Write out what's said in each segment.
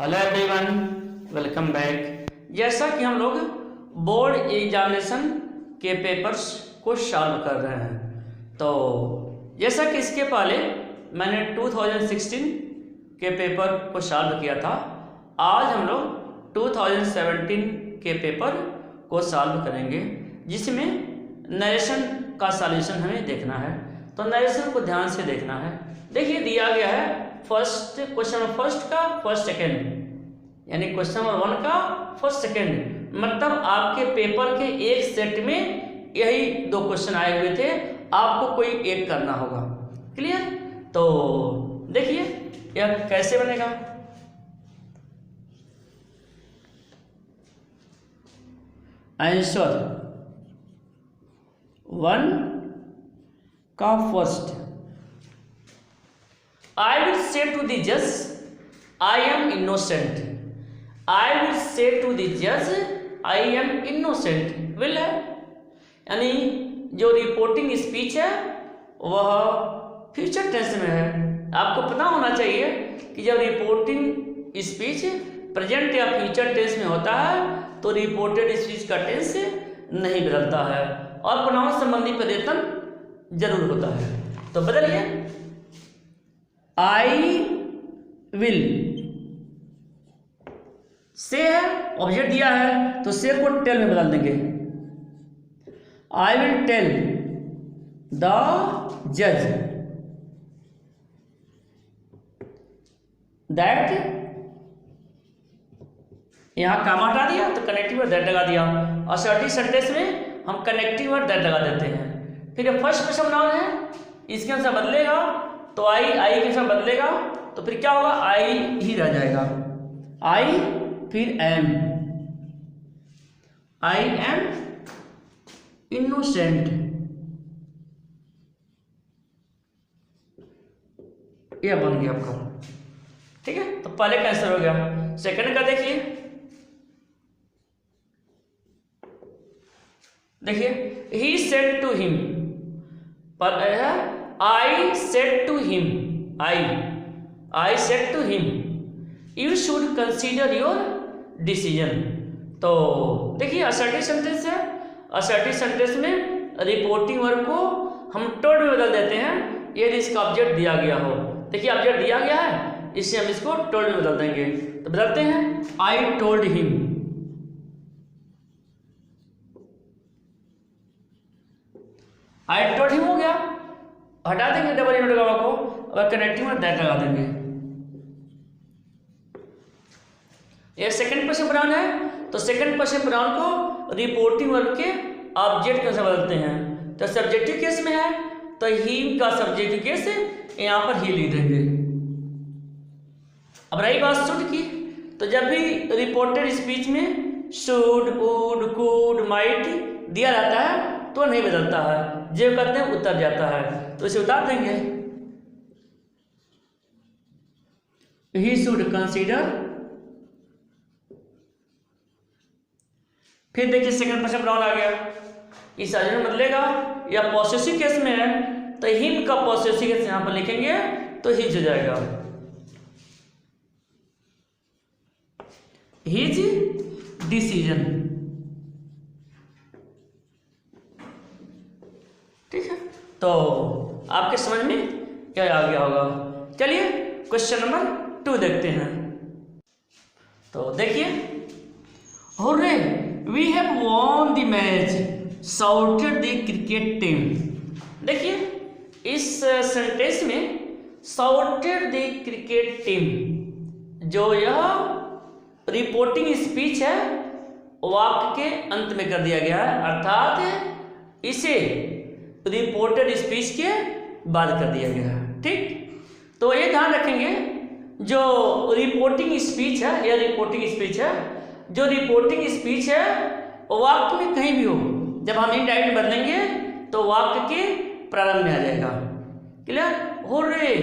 Hello everyone, welcome back. जैसा कि हम लोग बोर्ड एग्जामिनेशन के पेपर्स को सॉल्व कर रहे हैं, तो जैसा कि इसके पहले मैंने 2016 के पेपर को सॉल्व किया था, आज हम लोग 2017 के पेपर को सॉल्व करेंगे, जिसमें नरेशन का सॉल्यूशन हमें देखना है। तो नरेशन को ध्यान से देखना है। देखिए, दिया गया है क्वेश्चन नंबर फर्स्ट का फर्स्ट सेकेंड, यानी क्वेश्चन नंबर 1 का फर्स्ट सेकेंड, मतलब आपके पेपर के एक सेट में यही 2 क्वेश्चन आए हुए थे, आपको कोई एक करना होगा। क्लियर? तो देखिए यह कैसे बनेगा। आंसर 1 का first, I will say to the judge, I am innocent. I will say to the judge, I am innocent. will है, यानी जो रिपोर्टिंग स्पीच है वह फ्यूचर टेंस में है। आपको पता होना चाहिए कि जब रिपोर्टिंग स्पीच प्रेजेंट या फ्यूचर टेंस में होता है तो रिपोर्टेड स्पीच का टेंस नहीं बदलता है और प्रोनाउन संबंधी प्रत्यय जरूर होता है। तो बदलिए, आई विल से है, ऑब्जेक्ट दिया है तो से को टेल में बदल देंगे। आई विल टेल द जज दैट, यहां काम हटा दिया तो कनेक्टिव वर्ड दैट लगा दिया। असर्टिव सेंटेंस में हम कनेक्टिव वर्ड दैट लगा देते हैं। फिर फर्स्ट पर्सन नाउन है, इसके अनुसार बदलेगा तो आई के साथ बदलेगा तो फिर क्या होगा, आई ही रह जाएगा। आई फिर एम, आई एम इनोसेंट, यह बन गया आपका। ठीक है, तो पहले का आंसर हो गया। सेकंड का देखिए, ही सेड टू हिम, पर है I said to him, I said to him, you should consider your decision. तो देखिए असर्टिव सेंटेंस है, असर्टिव सेंटेंस में रिपोर्टिंग वर्ब को हम टोल्ड में बदल देते हैं यदि इसका ऑब्जेक्ट दिया गया हो। देखिए ऑब्जेक्ट दिया गया है, इससे हम इसको टोल्ड में बदल देंगे। तो बदलते हैं, I told him, I told him हो गया, हटा देंगे डबल इनवर्ट कॉमा को और कनेक्टिव में दैट लगा देंगे। ये सेकंड पर्सन प्रोनाउन है, तो सेकंड पर्सन प्रोनाउन को रिपोर्टिंग वर्ब के ऑब्जेक्ट के साथ बदलते हैं। तो सब्जेक्टिव केस में है तो ही का सब्जेक्टिव केस यहां पर ही लिख देंगे। अब रही बात शुड की, तो जब भी रिपोर्टेड स्पीच में शुड, वुड, कुड, माइट दिया जाता है तो नहीं बदलता है, जो कहते हैं उतर जाता है, तो इसे उतार देंगे। ही शुड कंसीडर, फिर देखिए सेकंड पर्सन प्रोनाउन आ गया, इस अर्जुन में बदलेगा या पॉसेसिव केस में है तो हिम का पॉसेसिव केस यहां पर लिखेंगे तो हिज हो जाएगा। हिज डिसीजन, ठीक है, तो आपके समझ में क्या आ गया होगा। चलिए क्वेश्चन नंबर 2 देखते हैं। तो देखिए, hurray we have won the match, shouted the cricket team. देखिए इस सेंटेंस में शाउटेड द क्रिकेट टीम, जो यह रिपोर्टिंग स्पीच है वाक्य के अंत में कर दिया गया है, अर्थात इसे रिपोर्टेड स्पीच के बाद कर दिया गया है। ठीक, तो ये ध्यान रखेंगे, जो रिपोर्टिंग स्पीच है, यह रिपोर्टिंग स्पीच है, जो रिपोर्टिंग स्पीच है वाक्य में कहीं भी हो, जब हम इनडायरेक्ट बदलेंगे तो वाक्य के प्रारंभ में आ जाएगा। Clear? Hurray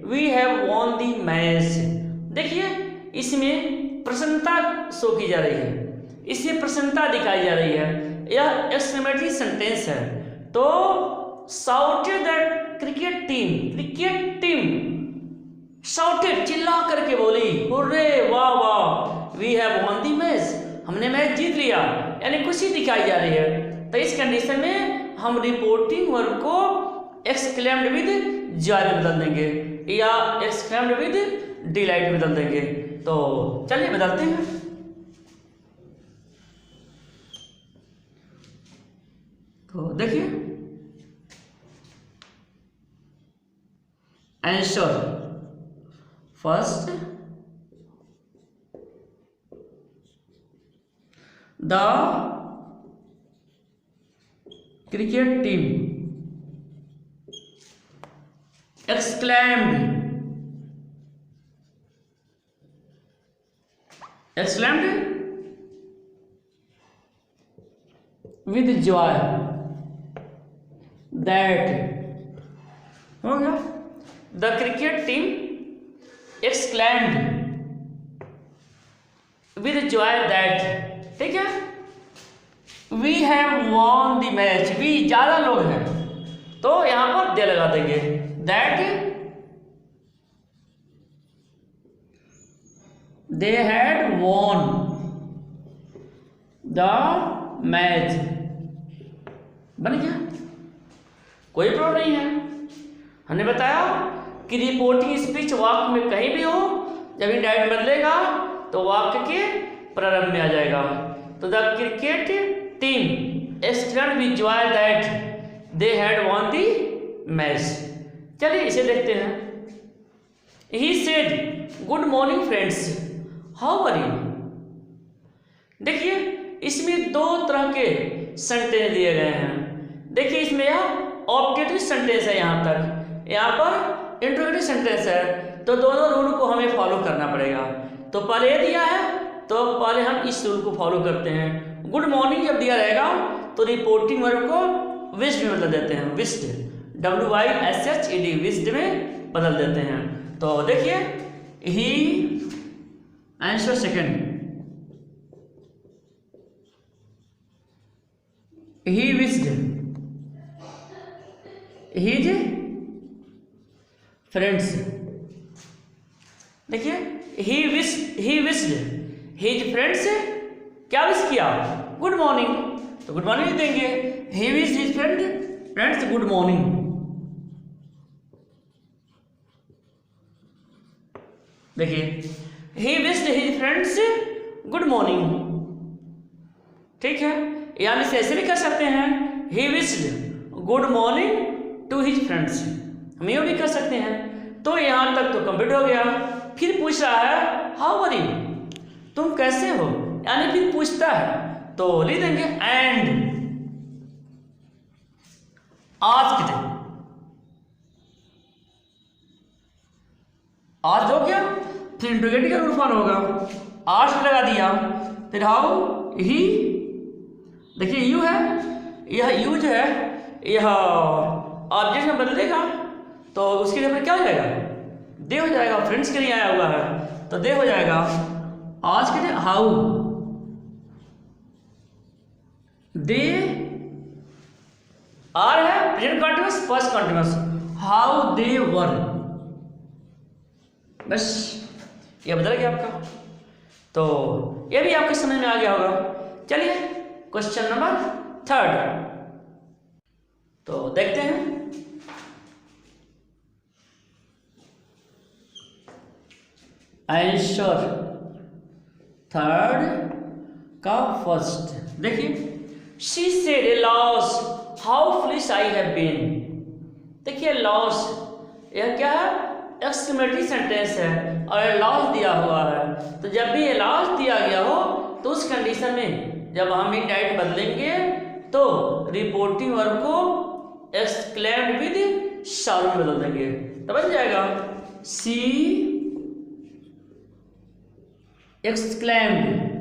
we have won the match. देखिए इसमें प्रसन्नता शो की जा रही है, इसमें प्रसन्नता दिखाई जा रही है, यह एक्सक्लेमेटरी सेंटेंस है। तो shouted that cricket team shouted चिल्ला करके बोली, हुर्रे वाह वाह, we have won the match, हमने मैच जीत लिया, यानी खुशी दिखाई जा रही है। तो इस कंडीशन में हम रिपोर्टिंग वर्ब को एक्सक्लेम्ड विद जॉय में बदल देंगे या एक्सक्लेम्ड विद डिलाइट में बदल देंगे। तो चलिए बदलते हैं। तो देखिए, answer first, the cricket team exclaimed with joy that, हो गया, the cricket team exclaimed with joy that, ठीक है, we have won the match, we ज्यादा लोग हैं तो यहां पर दे लगा देंगे, that they had won the match, बन गया, कोई प्रॉब्लम नहीं है। हमने बताया कि रिपोर्टिंग स्पीच वाक्य में कहीं भी हो, जब इंडायरेक्ट बदलेगा तो वाक्य के प्रारंभ में आ जाएगा। तो the cricket team exclaimed with joy that they had won the match. चलिए इसे देखते हैं। He said good morning friends, how are you. देखिए इसमें दो तरह के सेंटेंस दिए गए हैं। देखिए इसमें यह ऑब्जेक्टिव सेंटेंस है, यहाँ तक, यहाँ पर इंट्रोगेटिव सेंटेंस है, तो दोनों रूल को हमें फॉलो करना पड़ेगा। तो पहले ये दिया है तो पहले हम इस रूल को फॉलो करते हैं। गुड मॉर्निंग जब दिया रहेगा तो रिपोर्टिंग वर्ब को विश्ड में बदल देते हैं, विश्ड, WISHED, विश्ड में बदल देते हैं। तो देखिए he, answer second, he wished his friends. देखिए ही विश्ड हिज फ्रेंड्स, क्या विश किया, गुड मॉर्निंग, तो गुड मॉर्निंग देंगे। He wish his friends good morning. देखिए he wished his friends good morning, ठीक है, या हम इसे ऐसे भी कर सकते हैं, he wished good morning to his friends, हम ये भी कर सकते हैं। तो यहां तक तो कंप्लीट हो गया। फिर पूछ रहा है हाउ आर यू, तुम कैसे हो, यानी फिर पूछता है तो लिख देंगे एंड आस्क्ड, आज हो गया, फिर इंट्रोगेटिव का रूल फॉलो होगा, आस्क्ड लगा दिया, फिर हाउ ही, देखिए यू है, यह यू जो है यह ऑब्जेक्ट में बदलेगा तो उसके लिए क्या हो जाएगा, दे हो जाएगा, फ्रेंड्स के लिए आया हुआ है तो दे हो जाएगा। आज के लिए हाउ, दे आर है present continuous, first continuous, how they were, बस ये बदल गया आपका। तो ये भी आपके समझ में आ गया होगा। चलिए क्वेश्चन नंबर 3 तो देखते हैं। आंसर 3 का फर्स्ट, देखिए she said alas how foolish I have been. देखिए लॉस यह क्या है, एक्सक्लेमेटरी सेंटेंस है और लॉस दिया हुआ है। तो जब भी ये लॉस दिया गया हो तो उस कंडीशन में जब हम इंडायरेक्ट बदलेंगे तो रिपोर्टिंग वर्ब को एक्सक्लेम्ड विद शालो में बदल देंगे, तो बन जाएगा सी एक्सक्लेम्ड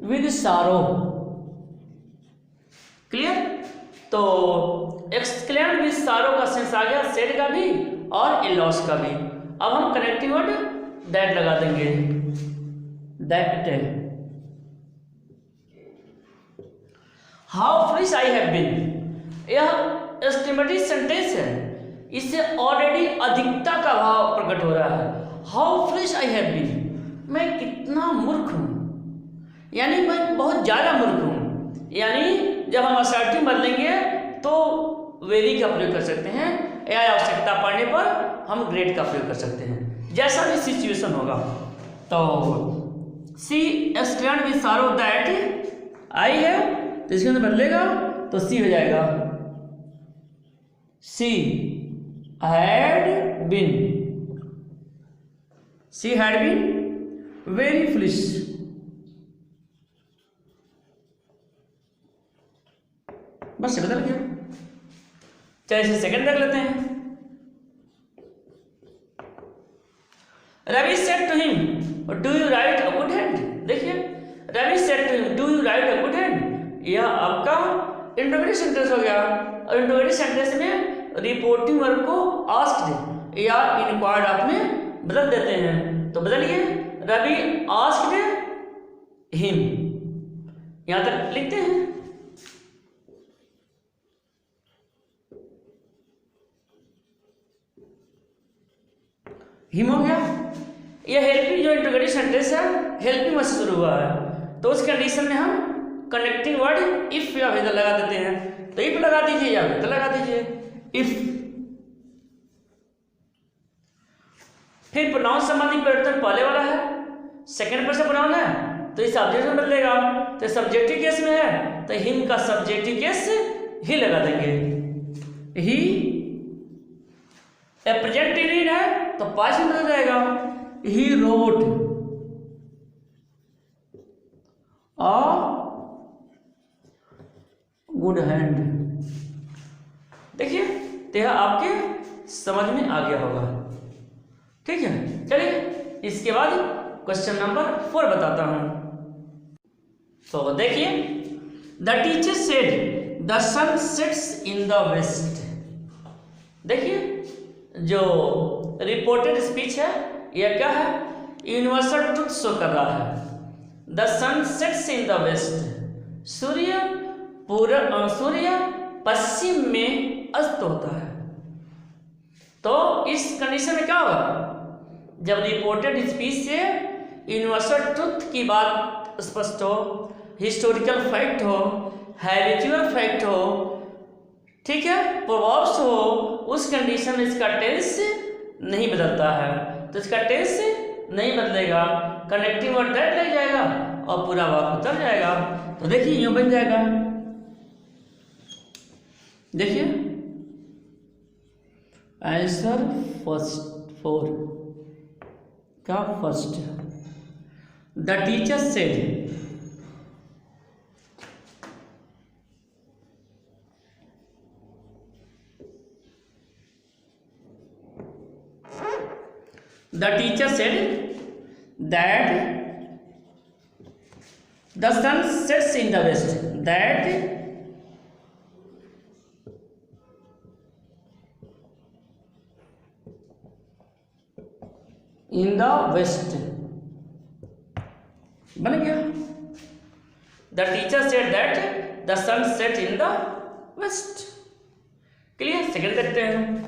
विद सारो। क्लियर। तो एक्सक्लेम्ड विद सारो का सेंस आ गया सेड का भी और लॉस का भी। अब हम कनेक्टिव वर्ड दैट लगा देंगे, that how foolish I have been, यह एस्टिमेटिव सेंटेंस है, इससे ऑलरेडी अधिकता का भाव प्रकट डिसअपॉइंट हो रहा है। How foolish I have been, मैं कितना मूर्ख हूँ, यानी मैं बहुत ज़्यादा मूर्ख हूँ। यानी जब हम असर्टिव बदलेंगे तो वेरी का प्रयोग कर सकते हैं, या आवश्यकता पड़ने पर हम ग्रेट का प्रयोग कर सकते हैं, जैसा भी सिचुएशन होगा। तो she explained with sorrow that I है, तो इसके अंदर बदलेगा तो सी हो जाएगा she had been, she had been very foolish. बस ये बदल गया। चलिए इसे सेकंड देख लेते हैं। Ravi said to him do you write a good hand. देखिए Ravi said to him do you write a good hand, यह आपका इंटरोगेटिव सेंटेंस हो गया। और इंटरोगेटिव सेंटेंस में रिपोर्टिंग वर्ब को आस्क्ड या इनक्वायर्ड आप में बदल देते हैं। तो बदलिए, रवि आस्क्ड हिम, यहां तक लिखते हैं। हिम हो गया। यह हेल्पिंग जो इंटरोगेटिव सेंटेंस है हेल्पिंग वर्ड से शुरू हुआ है, तो उस कंडीशन में हम कनेक्टिंग वर्ड इफ या वेदर लगा देते हैं। तो इफ लगा दीजिए या वेदर लगा दीजिए, इफ। फिर प्रोनाउन संबंधी परिवर्तन पहले वाला है, सेकंड पर्सन प्रोनाउन है तो इस सब्जेक्ट में बदलेगा। तो सब्जेक्टिव केस में है तो हिम का सब्जेक्टिव केस ही लगा देंगे। ही प्रेजेंट रीड है तो पास्ट में बदल जाएगा, he wrote a good hand. देखिए तो यह आपके समझ में आ गया होगा, ठीक है। चलिए इसके बाद क्वेश्चन नंबर 4 बताता हूं। तो देखिए, the teacher said the sun sets in the west. देखिए जो रिपोर्टेड स्पीच है यह क्या है, यूनिवर्सल ट्रुथ शो कर रहा है। The sun sets in the west, सूर्य पश्चिम में अस्त होता है। तो इस कंडीशन में क्या होगा, जब रिपोर्टेड स्पीच से यूनिवर्सल ट्रुथ की बात स्पष्ट हो, हिस्टोरिकल फैक्ट हो, हैबिचुअल फैक्ट हो, ठीक है, प्रोवर्ब्स हो, उस कंडीशन में इसका टेंस नहीं बदलता है। तो इसका टेंस नहीं बदलेगा, कनेक्टिंग वर्ड दैट लग जाएगा और पूरा वाक्य उतर जाएगा। तो देखिए यूं बन जाएगा, देखिए आंसर फर्स्ट 4 का first. The teacher said the teacher said that the sun sets in the west, that in the west बन गया। the teacher said that the sun set in the west। Clear. Second देखते हैं।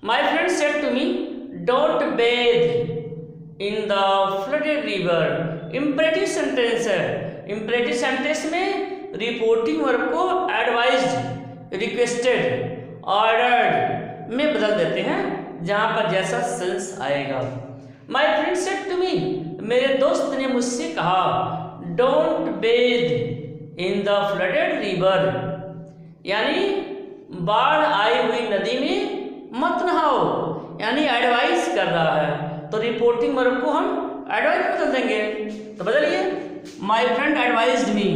My friend said to me, "Don't bathe in the flooded river." Imperative sentence है। Imperative sentence में reporting verb को advised, requested, ordered में बदल देते हैं, जहां पर जैसा सेंस आएगा। My friend said to me, मेरे दोस्त ने मुझसे कहा, "Don't bathe in the flooded river." यानी बाढ़ आई हुई नदी में मत नहाओ, यानी एडवाइस कर रहा है। तो रिपोर्टिंग वर्ब को हम एडवाइस में बदल देंगे। तो बदलिए, my friend advised me.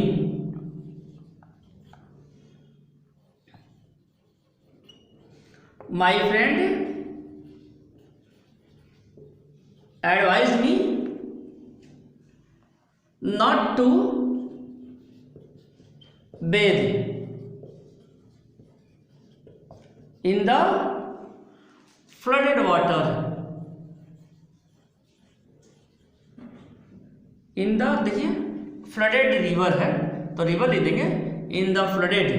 My friend advised me not to bathe in the flooded water, in the, देखिए flooded river है तो रिवर लिख देंगे, in the flooded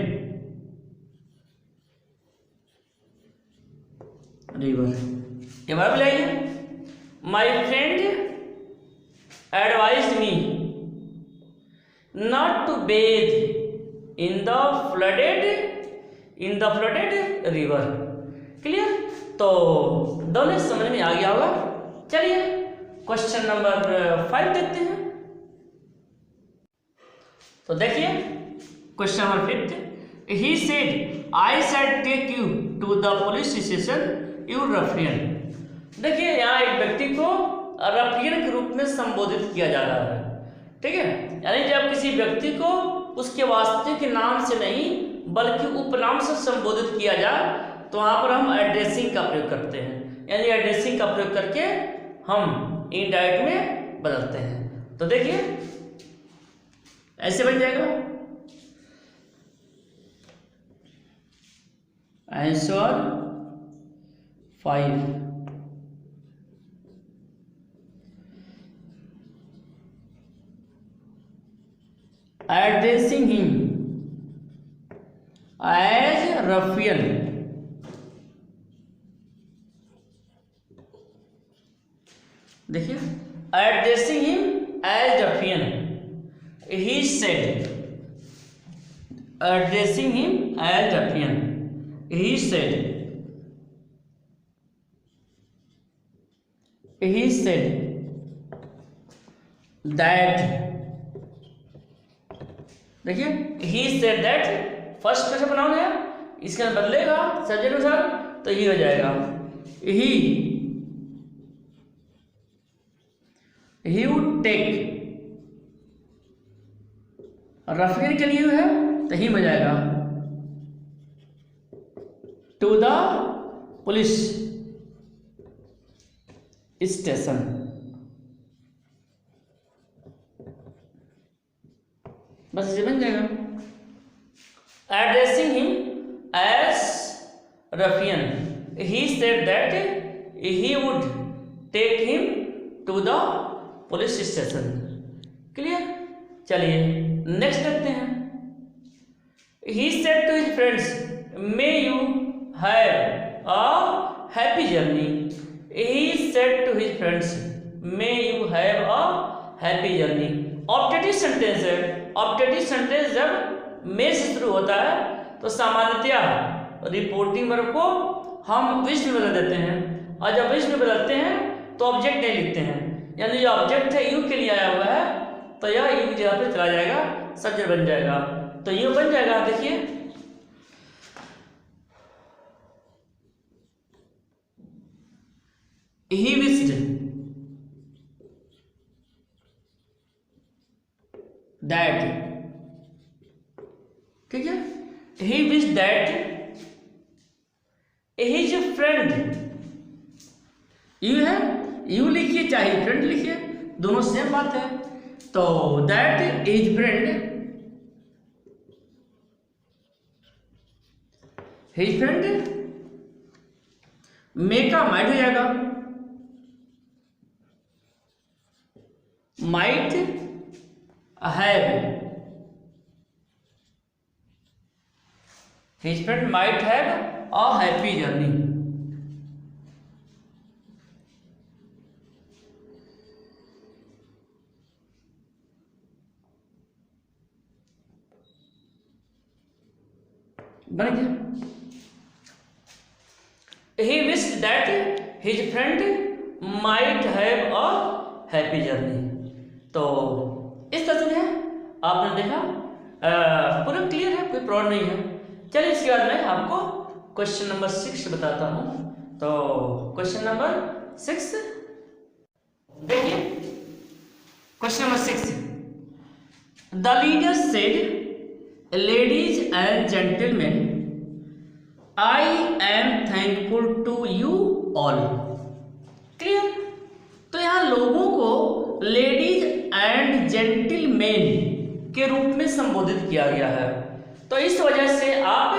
रिवर। ये बार बुलाइए, my friend advise me not to bathe in the flooded river. Clear? तो दोनों समझ में आ गया होगा। चलिए क्वेश्चन नंबर 5 देखते हैं। तो देखिए question number 5, he said I shall take you to the police station you ruffian. देखिए यहाँ एक व्यक्ति को रफियन के रूप में संबोधित किया जा रहा है, ठीक है। यानी जब किसी व्यक्ति को उसके वास्तविक नाम से नहीं बल्कि उपनाम से संबोधित किया जाए तो वहाँ पर हम एड्रेसिंग का प्रयोग करते हैं, यानी एड्रेसिंग का प्रयोग करके हम इनडायरेक्ट में बदलते हैं। तो देखिए ऐसे बन जाएगा, answer 5। Addressing him as ruffian, देखिए addressing him as ruffian, he said, addressing him as ruffian, he said that, देखिए he said that first person pronoun है, इसका बदलेगा सब्जेक्ट अनुसार तो ही हो जाएगा he would take, रफियन के लिए है तो ही हो जाएगा टू द पुलिस स्टेशन। बस ये बन जाएगा addressing him as ruffian, he said that he would take him to the police station. Clear? चलिए नेक्स्ट देखते हैं। He said to his friends, "May you have a happy journey." He said to his friends, "May you have a happy journey." Objective sentence है। Objective sentence जब में से शुरू होता है तो सामान्यतया रिपोर्टिंग वर्ब को हम विश में बदल देते हैं, और जब विश में बदलते हैं तो ऑब्जेक्ट नहीं लिखते हैं। यानी जो ऑब्जेक्ट है यू के लिए आया हुआ है तो यह यू की जगह पे चला जाएगा, सब्जेक्ट बन जाएगा। तो यू बन जाएगा, देखिए ही विश्ड दैट, ठीक है, he wish that his friend, you है, यू लिखिए चाहे फ्रेंड लिखिए, दोनों सेम बात है। तो that is friend, his friend, may का माइट हो जाएगा, might have, his friend might have a happy journey. बन गया। He wished that his friend might have a happy journey। तो इस तरह से आपने देखा, पूरा क्लियर है, कोई प्रॉब्लम नहीं है। चलिए इसके बाद मैं आपको क्वेश्चन नंबर 6 बताता हूँ। तो क्वेश्चन नंबर 6 देखिए, question number 6, the leader said, ladies and gentleman, I am thankful to you all। Clear? तो यहाँ लोगों को लेडीज एंड जेंटलमैन के रूप में संबोधित किया गया है, तो इस वजह से आप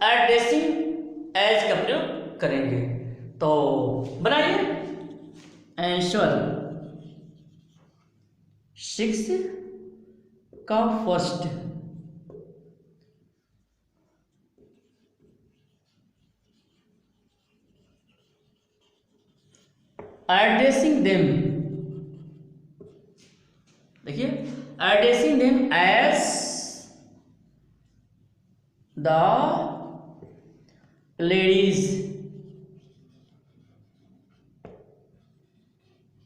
एड्रेसिंग एज का प्रयोग करेंगे। तो बनाइए आंसर 6 का फर्स्ट, एड्रेसिंग देम, देखिए addressing them as the ladies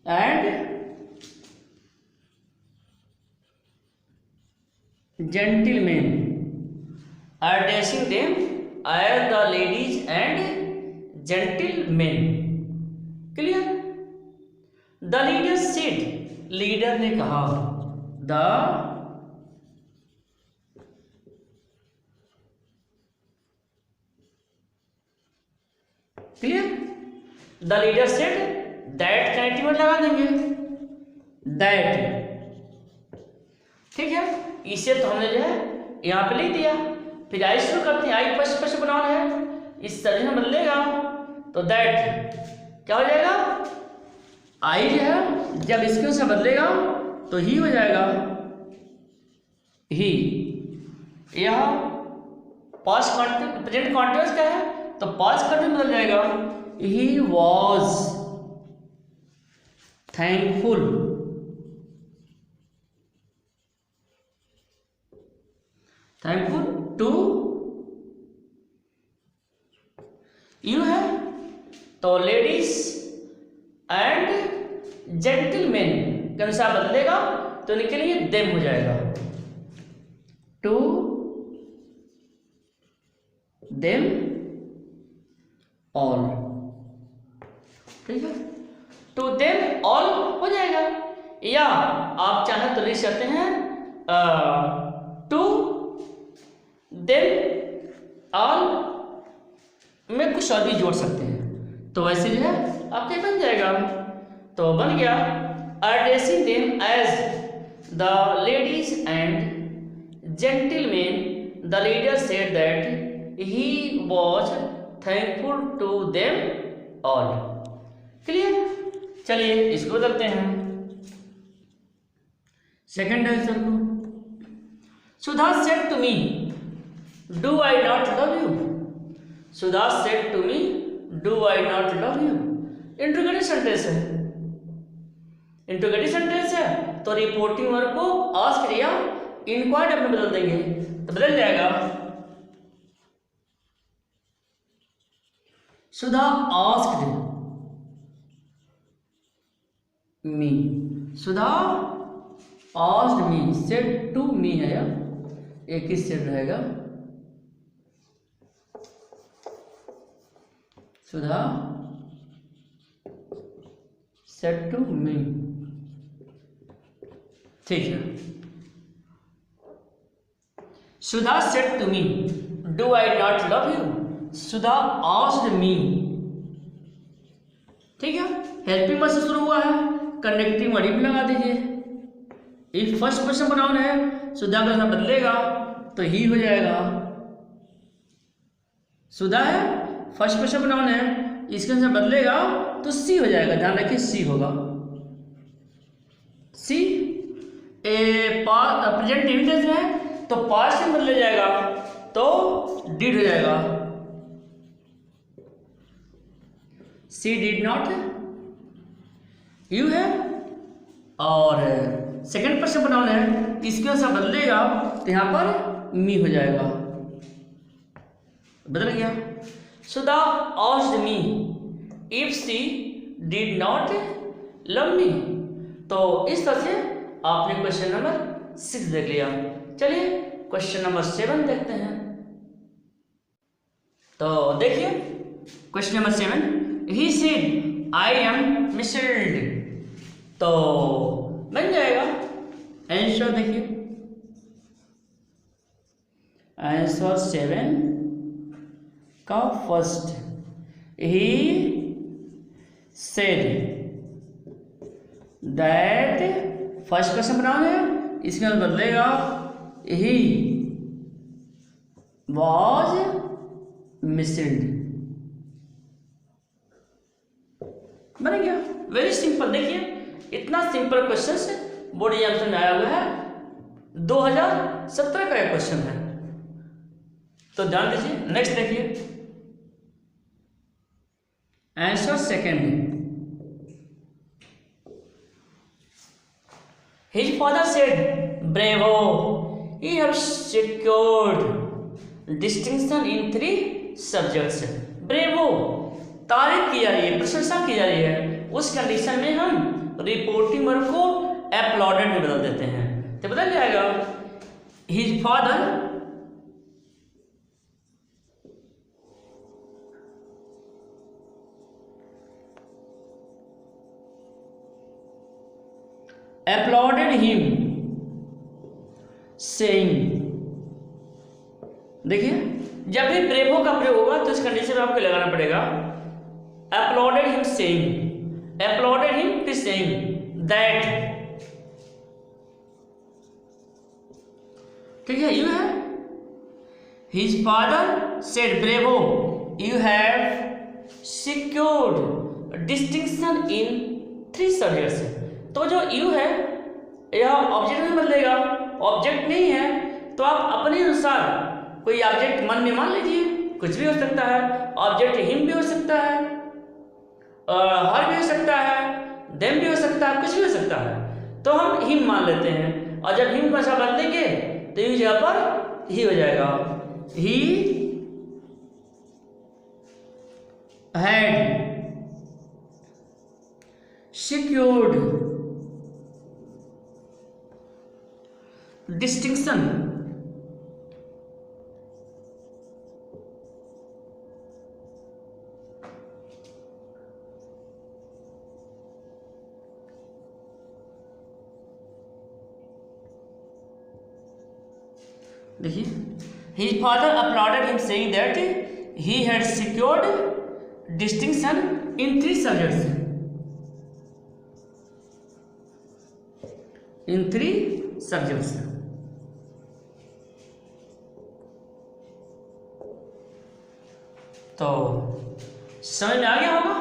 and gentlemen, addressing them as the ladies and gentlemen. Clear? The leader said, leader ने कहा, the clear? The leader said that connective word लगा देंगे, that, ठीक है। इसे तो हमने जो है यहाँ पे लिख दिया। फिर आई शुरू करते हैं, आई फर्स्ट पर्सन प्रोनाउन है, इस तरह बदलेगा तो दैट क्या हो जाएगा, आई जो है जब इसके से बदलेगा तो ही हो जाएगा, ही। यह पास्ट प्रेजेंट कॉन्टिन्यूअस क्या है, तो पास्ट कंटिन्यूअस बदल जाएगा, he was thankful, thankful to you है, तो लेडीज एंड जेंटलमैन के अनुसार बदलेगा तो निकलेंगे देम हो जाएगा, टू देम ऑल, ठीक है, टू देम ऑल हो जाएगा। या आप चाहें तो लिख सकते हैं टू देम ऑल में कुछ और भी जोड़ सकते हैं, तो वैसे जो है आपके बन जाएगा। तो बन गया addressing them as the ladies and gentleman, the leader said that he was thankful to them all. Clear? चलिए इसको बदलते हैं सेकंड आंसर को। Sudha said to me do I not love you, Sudha said to me do I not love you, interrogative sentence है, interrogative sentence है तो reporting verb को ask या इंक्वायर्ड में बदल देंगे तो बदल जाएगा, Sudha asked me, Sudha asked me, said to me है या एक ही सेड रहेगा, सुधा सेड टू मी, ठीक है। Sudha said to me do I not love you, Sudha asked me, ठीक है। हेल्पिंग वर्ब से शुरू हुआ है, कनेक्टिंग वर्ड भी लगा दीजिए। इफ फर्स्ट पर्सन प्रोनाउन है, सुधा का नाम बदलेगा तो ही हो जाएगा, सुधा है फर्स्ट पर्सन प्रोनाउन है, इसके अनुसार बदलेगा तो सी हो जाएगा, ध्यान रखिए सी होगा, सी। प्रेजेंट इंटेंस है तो पास्ट में बदले जाएगा तो डिड हो जाएगा, सी डिड नॉट यू है, और सेकंड पर्सन प्रोनाउन है, इसके अनुसार बदलेगा तो यहां पर मी हो जाएगा, बदल गया। Sudha asked me if she did not love me, तो इस तरह से आपने क्वेश्चन नंबर 6 देख लिया। चलिए क्वेश्चन नंबर 7 देखते हैं। तो देखिए question number 7, he said I am missed, तो बन जाएगा आंसर, देखिए आंसर 7 का first, he said that, first person pronoun है, इसके अंदर बदलेगा ही वॉज मिस्ड, बन गया। वेरी सिंपल, देखिए इतना सिंपल क्वेश्चन बोर्ड एग्जाम में आया हुआ है, 2017 का यह क्वेश्चन है, तो ध्यान दीजिए। नेक्स्ट देखिए answer second, His father said, "Bravo! You have secured distinction in 3 subjects." Bravo! तारीफ की जा रही है, प्रशंसा की जा रही है। उस कंडीशन में हम रिपोर्टिंग वर्ब को अपलॉडेड में बदल देते हैं, तो बदल जाएगा His father applauded him saying, देखिए जब भी ब्रेवो का प्रयोग होगा तो इस कंडीशन में आपको लगाना पड़ेगा applauded him saying that, ठीक है। यू है his father said, "Bravo! You have secured distinction in 3 subjects." तो जो यू है यह ऑब्जेक्ट में बदलेगा, ऑब्जेक्ट नहीं है तो आप अपने अनुसार कोई ऑब्जेक्ट मन में मान लीजिए, कुछ भी हो सकता है। ऑब्जेक्ट हिम भी हो सकता है, हर भी हो सकता है, देम भी हो सकता है, कुछ भी हो सकता है। तो हम हिम मान लेते हैं और जब हिम को ऐसा बदलेंगे तो यू जगह पर ही हो जाएगा। ही हैड secured distinction देखिए his father applauded him saying that he had secured distinction in 3 subjects, in 3 subjects। तो समझ में आ गया होगा।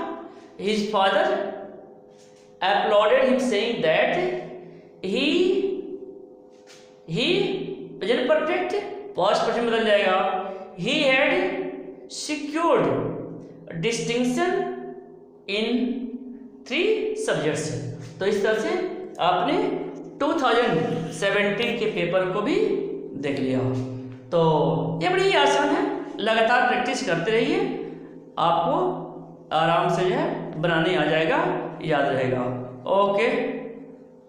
His father applauded him saying that he present perfect past perfect में बदल जाएगा। He had secured distinction in 3 subjects। तो इस तरह से आपने 2017 के पेपर को भी देख लिया। तो ये बड़ी आसान है, लगातार प्रैक्टिस करते रहिए, आपको आराम से जो है बनाने आ जाएगा, याद रहेगा। ओके।